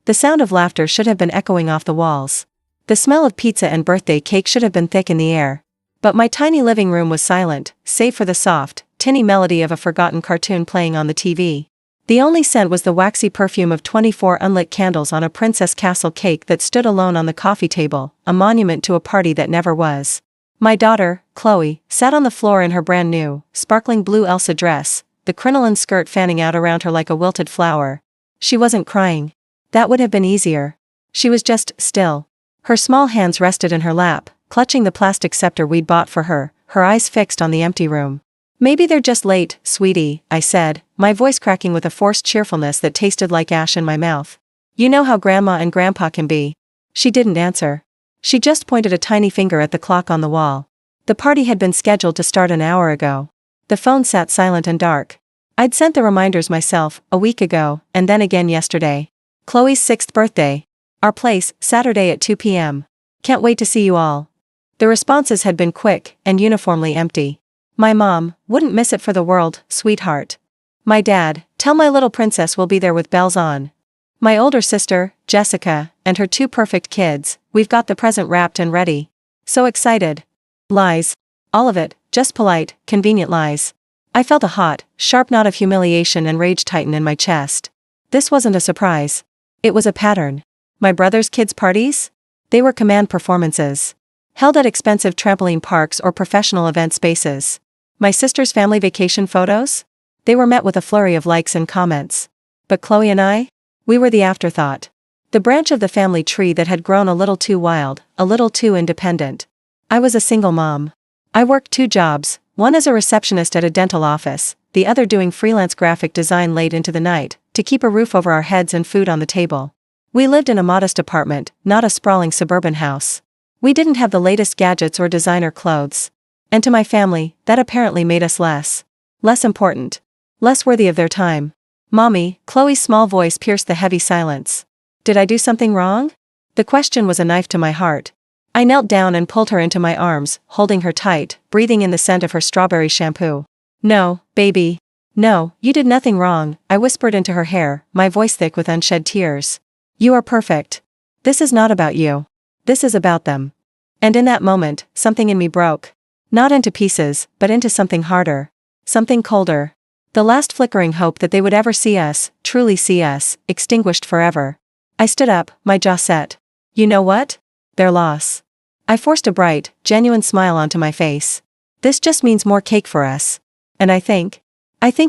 The sound of laughter should have been echoing off the walls. The smell of pizza and birthday cake should have been thick in the air. But my tiny living room was silent, save for the soft, tinny melody of a forgotten cartoon playing on the TV. The only scent was the waxy perfume of 24 unlit candles on a princess castle cake that stood alone on the coffee table, a monument to a party that never was. My daughter, Chloe, sat on the floor in her brand new, sparkling blue Elsa dress, the crinoline skirt fanning out around her like a wilted flower. She wasn't crying. That would have been easier. She was just still. Her small hands rested in her lap, clutching the plastic scepter we'd bought for her, her eyes fixed on the empty room. "Maybe they're just late, sweetie," I said, my voice cracking with a forced cheerfulness that tasted like ash in my mouth. "You know how Grandma and Grandpa can be." She didn't answer. She just pointed a tiny finger at the clock on the wall. The party had been scheduled to start an hour ago. The phone sat silent and dark. I'd sent the reminders myself, a week ago, and then again yesterday. Chloe's 6th birthday. Our place, Saturday at 2 p.m. Can't wait to see you all. The responses had been quick, and uniformly empty. My mom, wouldn't miss it for the world, sweetheart. My dad, tell my little princess we'll be there with bells on. My older sister, Jessica, and her 2 perfect kids, we've got the present wrapped and ready. So excited. Lies. All of it, just polite, convenient lies. I felt a hot, sharp knot of humiliation and rage tighten in my chest. This wasn't a surprise. It was a pattern. My brother's kids' parties? They were command performances. Held at expensive trampoline parks or professional event spaces. My sister's family vacation photos? They were met with a flurry of likes and comments. But Chloe and I? We were the afterthought. The branch of the family tree that had grown a little too wild, a little too independent. I was a single mom. I worked 2 jobs, one as a receptionist at a dental office, the other doing freelance graphic design late into the night, to keep a roof over our heads and food on the table. We lived in a modest apartment, not a sprawling suburban house. We didn't have the latest gadgets or designer clothes. And to my family, that apparently made us less important. Less worthy of their time. "Mommy," Chloe's small voice pierced the heavy silence. Did I do something wrong? The question was a knife to my heart. I knelt down and pulled her into my arms, holding her tight, breathing in the scent of her strawberry shampoo. "No, baby. No, you did nothing wrong," I whispered into her hair, my voice thick with unshed tears. "You are perfect. This is not about you. This is about them." And in that moment, something in me broke. Not into pieces, but into something harder. Something colder. The last flickering hope that they would ever see us, truly see us, extinguished forever. I stood up, my jaw set. "You know what? Their loss." I forced a bright, genuine smile onto my face. "This just means more cake for us. And I think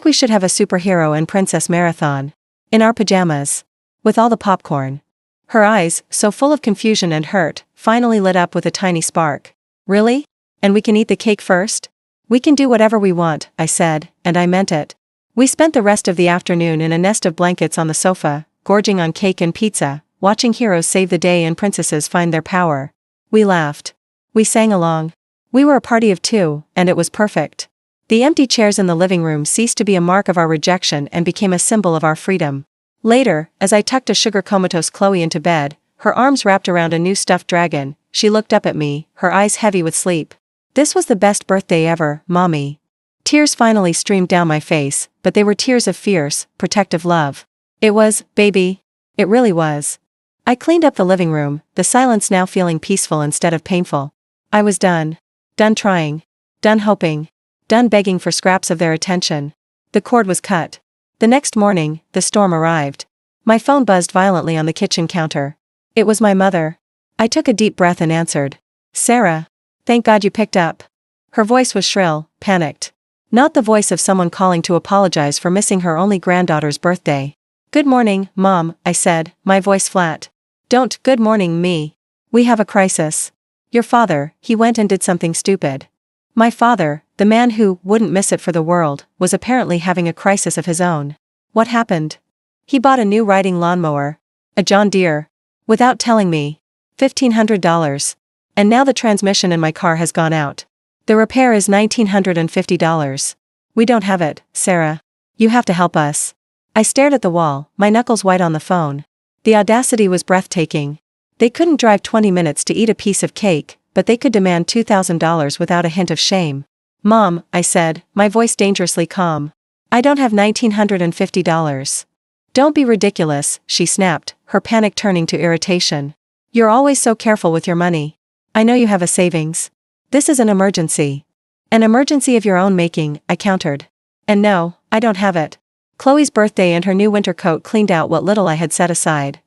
we should have a superhero and princess marathon. In our pajamas. With all the popcorn." Her eyes, so full of confusion and hurt, finally lit up with a tiny spark. "Really? And we can eat the cake first?" "We can do whatever we want," I said, and I meant it. We spent the rest of the afternoon in a nest of blankets on the sofa, gorging on cake and pizza, watching heroes save the day and princesses find their power. We laughed. We sang along. We were a party of 2, and it was perfect. The empty chairs in the living room ceased to be a mark of our rejection and became a symbol of our freedom. Later, as I tucked a sugar-comatose Chloe into bed, her arms wrapped around a new stuffed dragon, she looked up at me, her eyes heavy with sleep. "This was the best birthday ever, Mommy." Tears finally streamed down my face, but they were tears of fierce, protective love. "It was, baby. It really was." I cleaned up the living room, the silence now feeling peaceful instead of painful. I was done. Done trying. Done hoping. Done begging for scraps of their attention. The cord was cut. The next morning, the storm arrived. My phone buzzed violently on the kitchen counter. It was my mother. I took a deep breath and answered. "Sarah. Thank God you picked up." Her voice was shrill, panicked. Not the voice of someone calling to apologize for missing her only granddaughter's birthday. "Good morning, Mom," I said, my voice flat. "Don't good morning me. We have a crisis. Your father, he went and did something stupid." My father, the man who wouldn't miss it for the world, was apparently having a crisis of his own. What happened? He bought a new riding lawnmower. A John Deere. Without telling me. $1,500. And now the transmission in my car has gone out. The repair is $1,950. We don't have it, Sarah. You have to help us. I stared at the wall, my knuckles white on the phone. The audacity was breathtaking. They couldn't drive 20 minutes to eat a piece of cake, but they could demand $2,000 without a hint of shame. "Mom," I said, my voice dangerously calm. "I don't have $1,950. "Don't be ridiculous," she snapped, her panic turning to irritation. You're always so careful with your money. I know you have a savings. This is an emergency. An emergency of your own making, I countered. And no, I don't have it. Chloe's birthday and her new winter coat cleaned out what little I had set aside.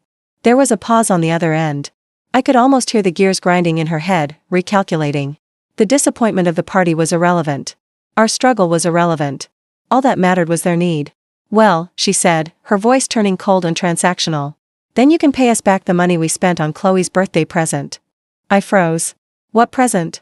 There was a pause on the other end. I could almost hear the gears grinding in her head, recalculating. The disappointment of the party was irrelevant. Our struggle was irrelevant. All that mattered was their need. Well, she said, her voice turning cold and transactional. Then you can pay us back the money we spent on Chloe's birthday present. I froze. What present?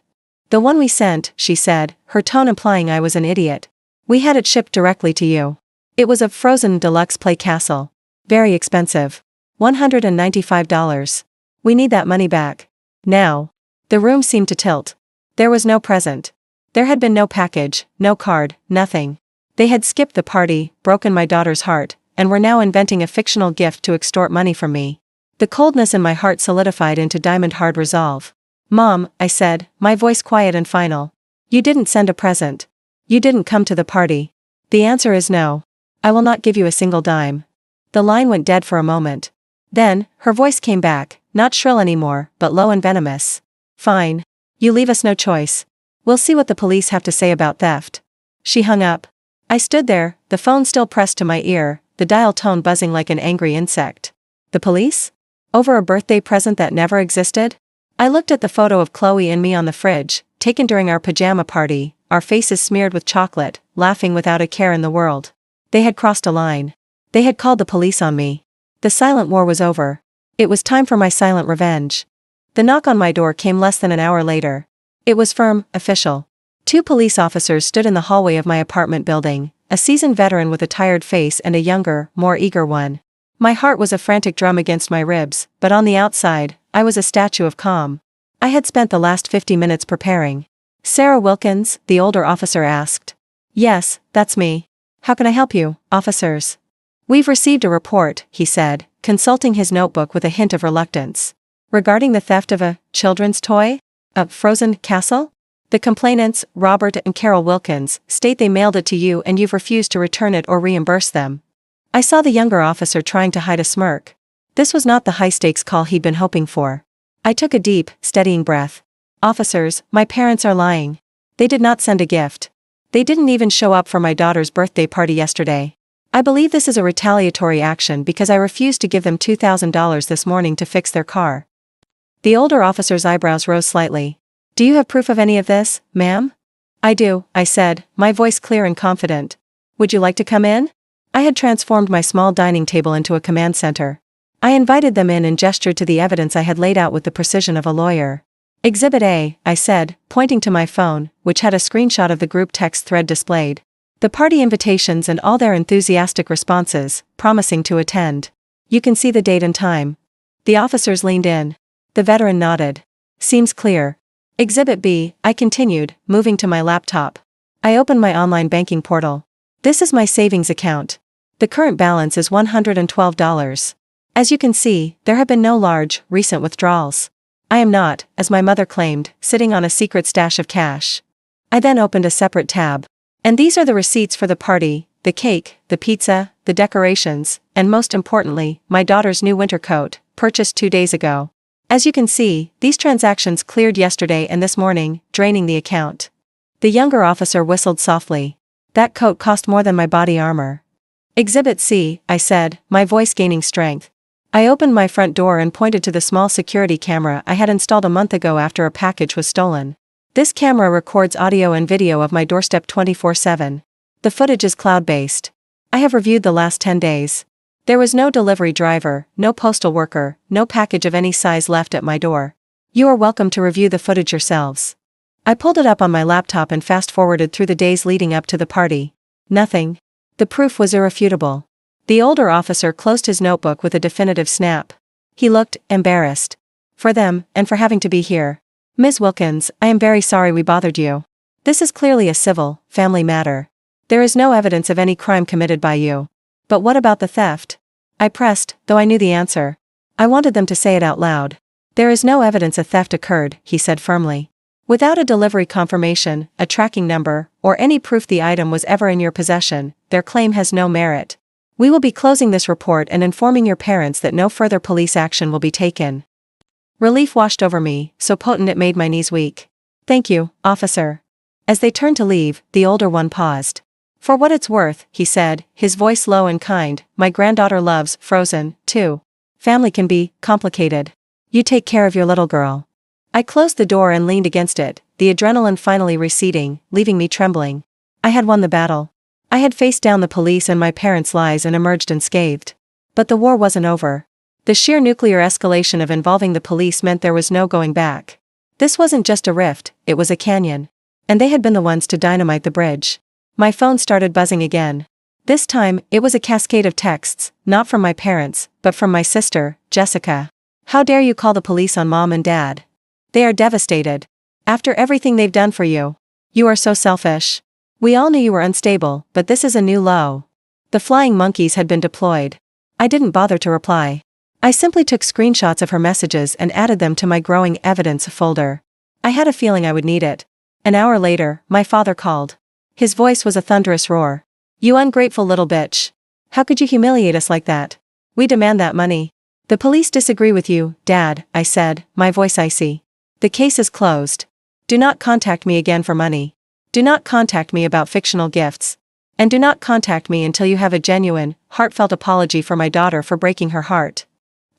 The one we sent, she said, her tone implying I was an idiot. We had it shipped directly to you. It was a frozen deluxe play castle. Very expensive. $195. We need that money back. Now. The room seemed to tilt. There was no present. There had been no package, no card, nothing. They had skipped the party, broken my daughter's heart, and were now inventing a fictional gift to extort money from me. The coldness in my heart solidified into diamond-hard resolve. Mom, I said, my voice quiet and final. You didn't send a present. You didn't come to the party. The answer is no. I will not give you a single dime. The line went dead for a moment. Then, her voice came back, not shrill anymore, but low and venomous. Fine. You leave us no choice. We'll see what the police have to say about theft. She hung up. I stood there, the phone still pressed to my ear, the dial tone buzzing like an angry insect. The police? Over a birthday present that never existed? I looked at the photo of Chloe and me on the fridge, taken during our pajama party, our faces smeared with chocolate, laughing without a care in the world. They had crossed a line. They had called the police on me. The silent war was over. It was time for my silent revenge. The knock on my door came less than an hour later. It was firm, official. 2 police officers stood in the hallway of my apartment building, a seasoned veteran with a tired face and a younger, more eager one. My heart was a frantic drum against my ribs, but on the outside, I was a statue of calm. I had spent the last 50 minutes preparing. Sarah Wilkins, the older officer asked. Yes, that's me. How can I help you, officers? We've received a report, he said, consulting his notebook with a hint of reluctance. Regarding the theft of a children's toy? A frozen castle? The complainants, Robert and Carol Wilkins, state they mailed it to you and you've refused to return it or reimburse them. I saw the younger officer trying to hide a smirk. This was not the high-stakes call he'd been hoping for. I took a deep, steadying breath. Officers, my parents are lying. They did not send a gift. They didn't even show up for my daughter's birthday party yesterday. I believe this is a retaliatory action because I refused to give them $2,000 this morning to fix their car. The older officer's eyebrows rose slightly. Do you have proof of any of this, ma'am? I do, I said, my voice clear and confident. Would you like to come in? I had transformed my small dining table into a command center. I invited them in and gestured to the evidence I had laid out with the precision of a lawyer. Exhibit A, I said, pointing to my phone, which had a screenshot of the group text thread displayed. The party invitations and all their enthusiastic responses, promising to attend. You can see the date and time. The officers leaned in. The veteran nodded. Seems clear. Exhibit B, I continued, moving to my laptop. I opened my online banking portal. This is my savings account. The current balance is $112. As you can see, there have been no large, recent withdrawals. I am not, as my mother claimed, sitting on a secret stash of cash. I then opened a separate tab. And these are the receipts for the party, the cake, the pizza, the decorations, and most importantly, my daughter's new winter coat, purchased 2 days ago. As you can see, these transactions cleared yesterday and this morning, draining the account. The younger officer whistled softly. That coat cost more than my body armor. Exhibit C, I said, my voice gaining strength. I opened my front door and pointed to the small security camera I had installed a month ago after a package was stolen. This camera records audio and video of my doorstep 24/7. The footage is cloud-based. I have reviewed the last 10 days. There was no delivery driver, no postal worker, no package of any size left at my door. You are welcome to review the footage yourselves. I pulled it up on my laptop and fast-forwarded through the days leading up to the party. Nothing. The proof was irrefutable. The older officer closed his notebook with a definitive snap. He looked embarrassed. For them, and for having to be here. Ms. Wilkins, I am very sorry we bothered you. This is clearly a civil, family matter. There is no evidence of any crime committed by you. But what about the theft? I pressed, though I knew the answer. I wanted them to say it out loud. There is no evidence a theft occurred, he said firmly. Without a delivery confirmation, a tracking number, or any proof the item was ever in your possession, their claim has no merit. We will be closing this report and informing your parents that no further police action will be taken." Relief washed over me, so potent it made my knees weak. "Thank you, officer." As they turned to leave, the older one paused. "For what it's worth," he said, his voice low and kind, "my granddaughter loves Frozen, too. Family can be complicated. You take care of your little girl." I closed the door and leaned against it, the adrenaline finally receding, leaving me trembling. I had won the battle. I had faced down the police and my parents' lies and emerged unscathed. But the war wasn't over. The sheer nuclear escalation of involving the police meant there was no going back. This wasn't just a rift, it was a canyon. And they had been the ones to dynamite the bridge. My phone started buzzing again. This time, it was a cascade of texts, not from my parents, but from my sister, Jessica. "How dare you call the police on Mom and Dad? They are devastated. After everything they've done for you. You are so selfish. We all knew you were unstable, but this is a new low." The flying monkeys had been deployed. I didn't bother to reply. I simply took screenshots of her messages and added them to my growing evidence folder. I had a feeling I would need it. An hour later, my father called. His voice was a thunderous roar. "You ungrateful little bitch. How could you humiliate us like that? We demand that money." "The police disagree with you, Dad," I said, my voice icy. "The case is closed. Do not contact me again for money. Do not contact me about fictional gifts. And do not contact me until you have a genuine, heartfelt apology for my daughter for breaking her heart."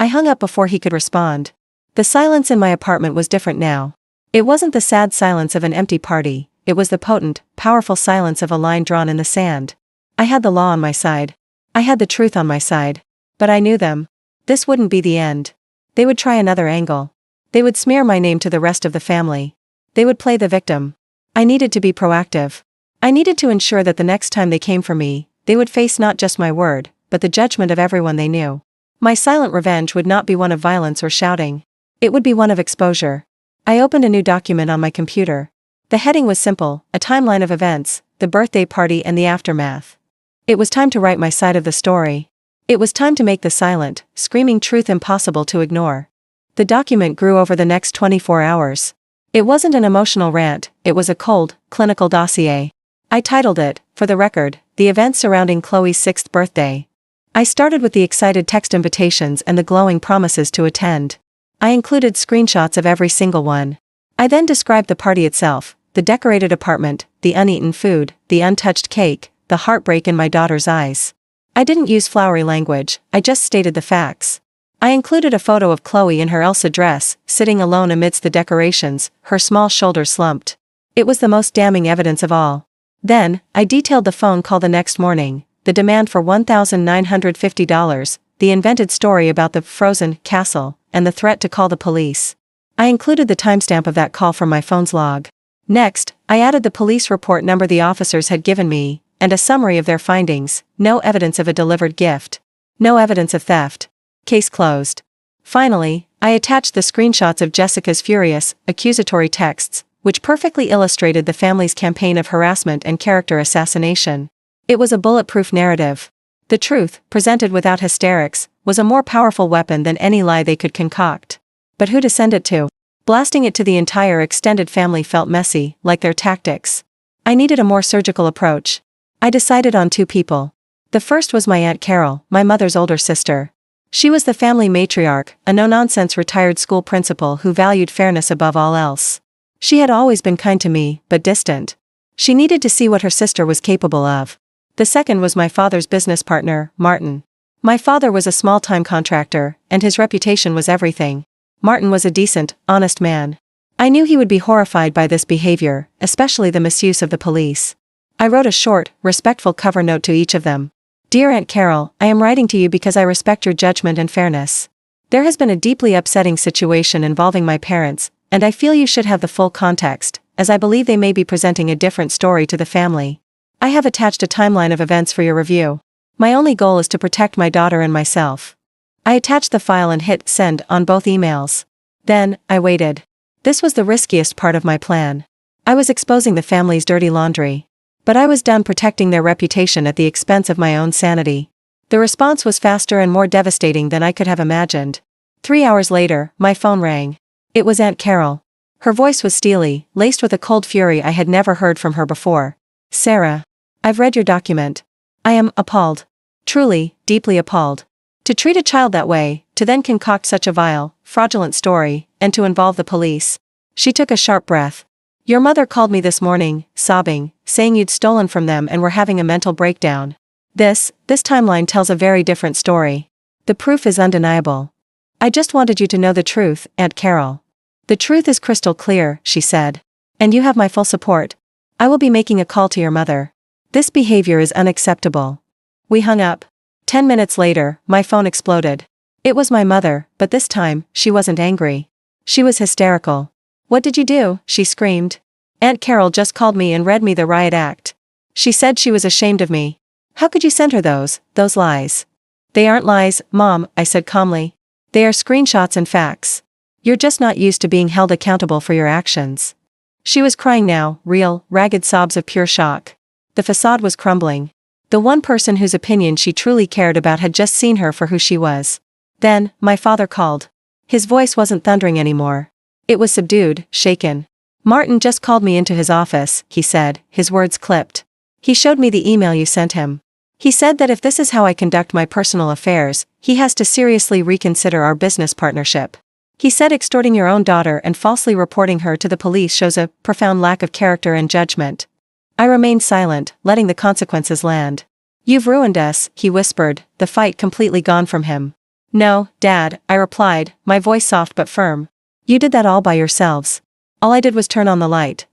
I hung up before he could respond. The silence in my apartment was different now. It wasn't the sad silence of an empty party, it was the potent, powerful silence of a line drawn in the sand. I had the law on my side. I had the truth on my side. But I knew them. This wouldn't be the end. They would try another angle. They would smear my name to the rest of the family. They would play the victim. I needed to be proactive. I needed to ensure that the next time they came for me, they would face not just my word, but the judgment of everyone they knew. My silent revenge would not be one of violence or shouting. It would be one of exposure. I opened a new document on my computer. The heading was simple, a timeline of events, the birthday party and the aftermath. It was time to write my side of the story. It was time to make the silent, screaming truth impossible to ignore. The document grew over the next 24 hours. It wasn't an emotional rant, it was a cold, clinical dossier. I titled it, for the record, The Events Surrounding Chloe's 6th Birthday. I started with the excited text invitations and the glowing promises to attend. I included screenshots of every single one. I then described the party itself, the decorated apartment, the uneaten food, the untouched cake, the heartbreak in my daughter's eyes. I didn't use flowery language, I just stated the facts. I included a photo of Chloe in her Elsa dress, sitting alone amidst the decorations, her small shoulders slumped. It was the most damning evidence of all. Then, I detailed the phone call the next morning, the demand for $1,950, the invented story about the frozen castle, and the threat to call the police. I included the timestamp of that call from my phone's log. Next, I added the police report number the officers had given me, and a summary of their findings, no evidence of a delivered gift. No evidence of theft. Case closed. Finally, I attached the screenshots of Jessica's furious, accusatory texts, which perfectly illustrated the family's campaign of harassment and character assassination. It was a bulletproof narrative. The truth, presented without hysterics, was a more powerful weapon than any lie they could concoct. But who to send it to? Blasting it to the entire extended family felt messy, like their tactics. I needed a more surgical approach. I decided on two people. The first was my Aunt Carol, my mother's older sister. She was the family matriarch, a no-nonsense retired school principal who valued fairness above all else. She had always been kind to me, but distant. She needed to see what her sister was capable of. The second was my father's business partner, Martin. My father was a small-time contractor, and his reputation was everything. Martin was a decent, honest man. I knew he would be horrified by this behavior, especially the misuse of the police. I wrote a short, respectful cover note to each of them. "Dear Aunt Carol, I am writing to you because I respect your judgment and fairness. There has been a deeply upsetting situation involving my parents, and I feel you should have the full context, as I believe they may be presenting a different story to the family. I have attached a timeline of events for your review. My only goal is to protect my daughter and myself." I attached the file and hit send on both emails. Then, I waited. This was the riskiest part of my plan. I was exposing the family's dirty laundry. But I was done protecting their reputation at the expense of my own sanity. The response was faster and more devastating than I could have imagined. 3 hours later, my phone rang. It was Aunt Carol. Her voice was steely, laced with a cold fury I had never heard from her before. "Sarah. I've read your document. I am appalled. Truly, deeply appalled. To treat a child that way, to then concoct such a vile, fraudulent story, and to involve the police. She took a sharp breath. Your mother called me this morning, sobbing, saying you'd stolen from them and were having a mental breakdown. This timeline tells a very different story. The proof is undeniable. I just wanted you to know the truth, Aunt Carol. The truth is crystal clear, she said. And you have my full support. I will be making a call to your mother. This behavior is unacceptable. We hung up. 10 minutes later, my phone exploded. It was my mother, but this time, she wasn't angry. She was hysterical. What did you do? She screamed. Aunt Carol just called me and read me the riot act. She said she was ashamed of me. How could you send her those lies? They aren't lies, Mom, I said calmly. They are screenshots and facts. You're just not used to being held accountable for your actions. She was crying now, real, ragged sobs of pure shock. The facade was crumbling. The one person whose opinion she truly cared about had just seen her for who she was. Then, my father called. His voice wasn't thundering anymore. It was subdued, shaken. Martin just called me into his office, he said, his words clipped. He showed me the email you sent him. He said that if this is how I conduct my personal affairs, he has to seriously reconsider our business partnership. He said extorting your own daughter and falsely reporting her to the police shows a profound lack of character and judgment. I remained silent, letting the consequences land. You've ruined us, he whispered, the fight completely gone from him. No, Dad, I replied, my voice soft but firm. You did that all by yourselves. All I did was turn on the light.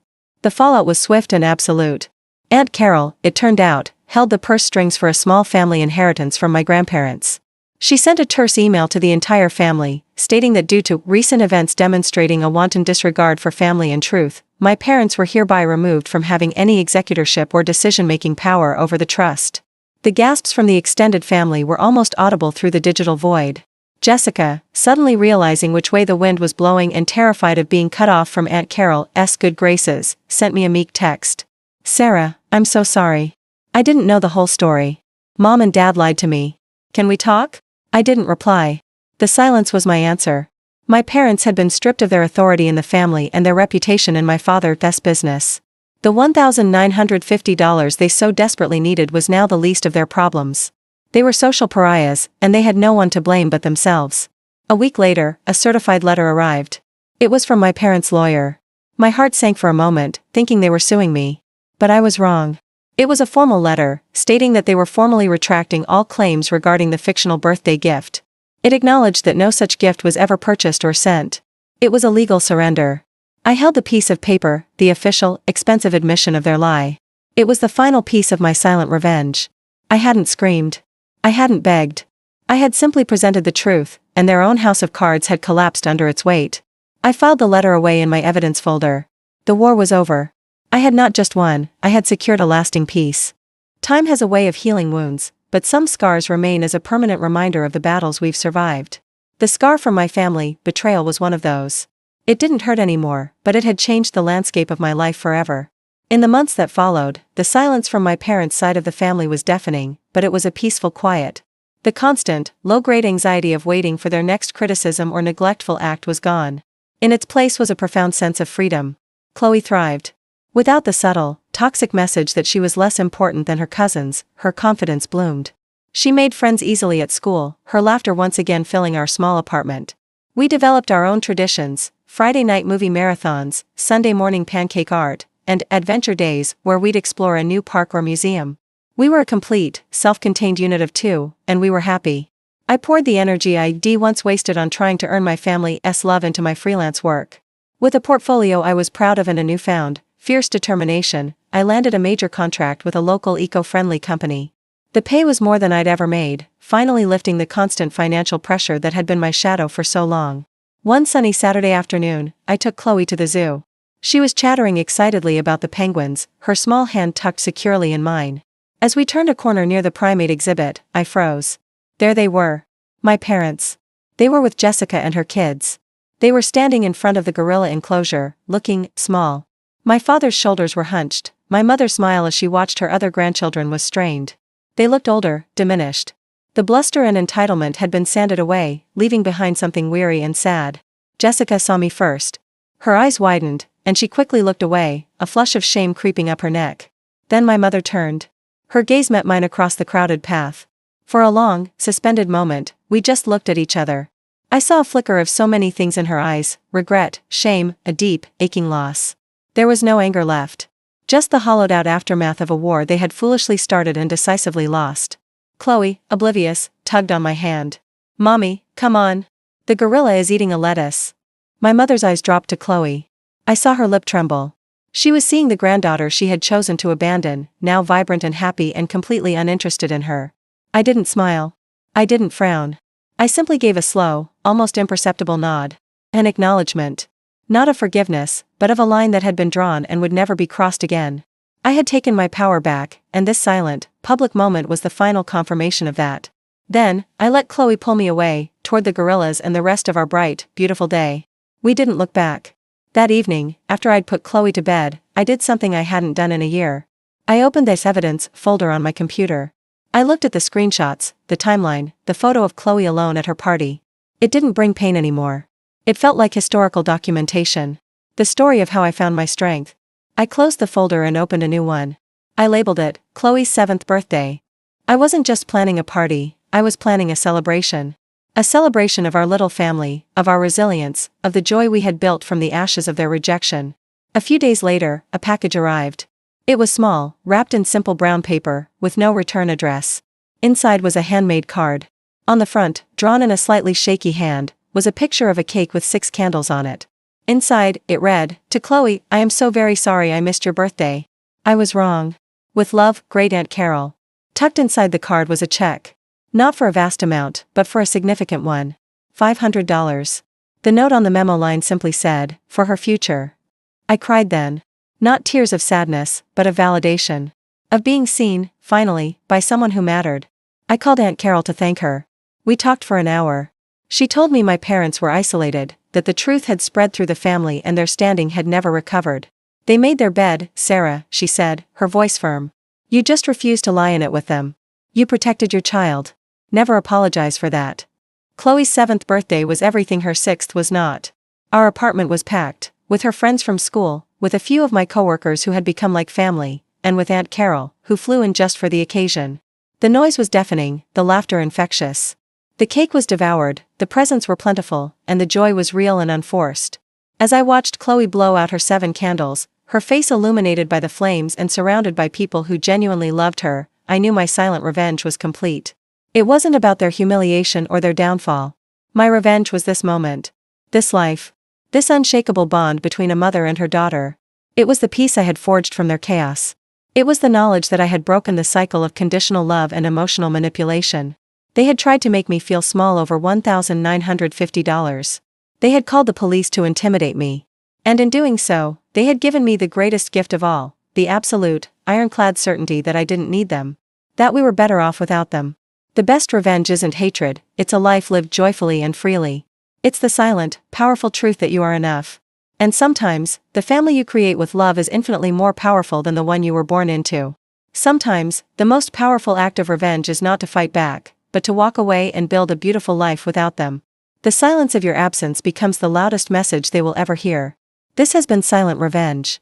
The fallout was swift and absolute. Aunt Carol, it turned out, held the purse strings for a small family inheritance from my grandparents. She sent a terse email to the entire family, stating that due to recent events demonstrating a wanton disregard for family and truth, my parents were hereby removed from having any executorship or decision-making power over the trust. The gasps from the extended family were almost audible through the digital void. Jessica, suddenly realizing which way the wind was blowing and terrified of being cut off from Aunt Carol's good graces, sent me a meek text. Sarah, I'm so sorry. I didn't know the whole story. Mom and Dad lied to me. Can we talk? I didn't reply. The silence was my answer. My parents had been stripped of their authority in the family and their reputation in my father's business. The $1,950 they so desperately needed was now the least of their problems. They were social pariahs, and they had no one to blame but themselves. A week later, a certified letter arrived. It was from my parents' lawyer. My heart sank for a moment, thinking they were suing me. But I was wrong. It was a formal letter, stating that they were formally retracting all claims regarding the fictional birthday gift. It acknowledged that no such gift was ever purchased or sent. It was a legal surrender. I held the piece of paper, the official, expensive admission of their lie. It was the final piece of my silent revenge. I hadn't screamed. I hadn't begged. I had simply presented the truth, and their own house of cards had collapsed under its weight. I filed the letter away in my evidence folder. The war was over. I had not just won, I had secured a lasting peace. Time has a way of healing wounds, but some scars remain as a permanent reminder of the battles we've survived. The scar from my family, betrayal, was one of those. It didn't hurt anymore, but it had changed the landscape of my life forever. In the months that followed, the silence from my parents' side of the family was deafening, but it was a peaceful quiet. The constant, low-grade anxiety of waiting for their next criticism or neglectful act was gone. In its place was a profound sense of freedom. Chloe thrived. Without the subtle, toxic message that she was less important than her cousins, her confidence bloomed. She made friends easily at school, her laughter once again filling our small apartment. We developed our own traditions, Friday night movie marathons, Sunday morning pancake art, and adventure days where we'd explore a new park or museum. We were a complete, self-contained unit of two, and we were happy. I poured the energy I'd once wasted on trying to earn my family's love into my freelance work. With a portfolio I was proud of and a newfound, fierce determination, I landed a major contract with a local eco-friendly company. The pay was more than I'd ever made, finally lifting the constant financial pressure that had been my shadow for so long. One sunny Saturday afternoon, I took Chloe to the zoo. She was chattering excitedly about the penguins, her small hand tucked securely in mine. As we turned a corner near the primate exhibit, I froze. There they were. My parents. They were with Jessica and her kids. They were standing in front of the gorilla enclosure, looking small. My father's shoulders were hunched, my mother's smile as she watched her other grandchildren was strained. They looked older, diminished. The bluster and entitlement had been sanded away, leaving behind something weary and sad. Jessica saw me first. Her eyes widened, and she quickly looked away, a flush of shame creeping up her neck. Then my mother turned. Her gaze met mine across the crowded path. For a long, suspended moment, we just looked at each other. I saw a flicker of so many things in her eyes: regret, shame, a deep, aching loss. There was no anger left. Just the hollowed-out aftermath of a war they had foolishly started and decisively lost. Chloe, oblivious, tugged on my hand. "Mommy, come on. The gorilla is eating a lettuce." My mother's eyes dropped to Chloe. I saw her lip tremble. She was seeing the granddaughter she had chosen to abandon, now vibrant and happy and completely uninterested in her. I didn't smile. I didn't frown. I simply gave a slow, almost imperceptible nod. An acknowledgement. Not of forgiveness, but of a line that had been drawn and would never be crossed again. I had taken my power back, and this silent, public moment was the final confirmation of that. Then, I let Chloe pull me away, toward the gorillas and the rest of our bright, beautiful day. We didn't look back. That evening, after I'd put Chloe to bed, I did something I hadn't done in a year. I opened this evidence folder on my computer. I looked at the screenshots, the timeline, the photo of Chloe alone at her party. It didn't bring pain anymore. It felt like historical documentation. The story of how I found my strength. I closed the folder and opened a new one. I labeled it, Chloe's 7th birthday. I wasn't just planning a party, I was planning a celebration. A celebration of our little family, of our resilience, of the joy we had built from the ashes of their rejection. A few days later, a package arrived. It was small, wrapped in simple brown paper, with no return address. Inside was a handmade card. On the front, drawn in a slightly shaky hand, was a picture of a cake with 6 candles on it. Inside, it read, "To Chloe, I am so very sorry I missed your birthday. I was wrong. With love, Great Aunt Carol." Tucked inside the card was a check. Not for a vast amount, but for a significant one. $500. The note on the memo line simply said, "For her future." I cried then. Not tears of sadness, but of validation. Of being seen, finally, by someone who mattered. I called Aunt Carol to thank her. We talked for an hour. She told me my parents were isolated, that the truth had spread through the family and their standing had never recovered. "They made their bed, Sarah," she said, her voice firm. "You just refused to lie in it with them. You protected your child. Never apologize for that." Chloe's 7th birthday was everything her 6th was not. Our apartment was packed, with her friends from school, with a few of my coworkers who had become like family, and with Aunt Carol, who flew in just for the occasion. The noise was deafening, the laughter infectious. The cake was devoured, the presents were plentiful, and the joy was real and unforced. As I watched Chloe blow out her 7 candles, her face illuminated by the flames and surrounded by people who genuinely loved her, I knew my silent revenge was complete. It wasn't about their humiliation or their downfall. My revenge was this moment. This life. This unshakable bond between a mother and her daughter. It was the peace I had forged from their chaos. It was the knowledge that I had broken the cycle of conditional love and emotional manipulation. They had tried to make me feel small over $1,950. They had called the police to intimidate me. And in doing so, they had given me the greatest gift of all, the absolute, ironclad certainty that I didn't need them. That we were better off without them. The best revenge isn't hatred, it's a life lived joyfully and freely. It's the silent, powerful truth that you are enough. And sometimes, the family you create with love is infinitely more powerful than the one you were born into. Sometimes, the most powerful act of revenge is not to fight back, but to walk away and build a beautiful life without them. The silence of your absence becomes the loudest message they will ever hear. This has been Silent Revenge.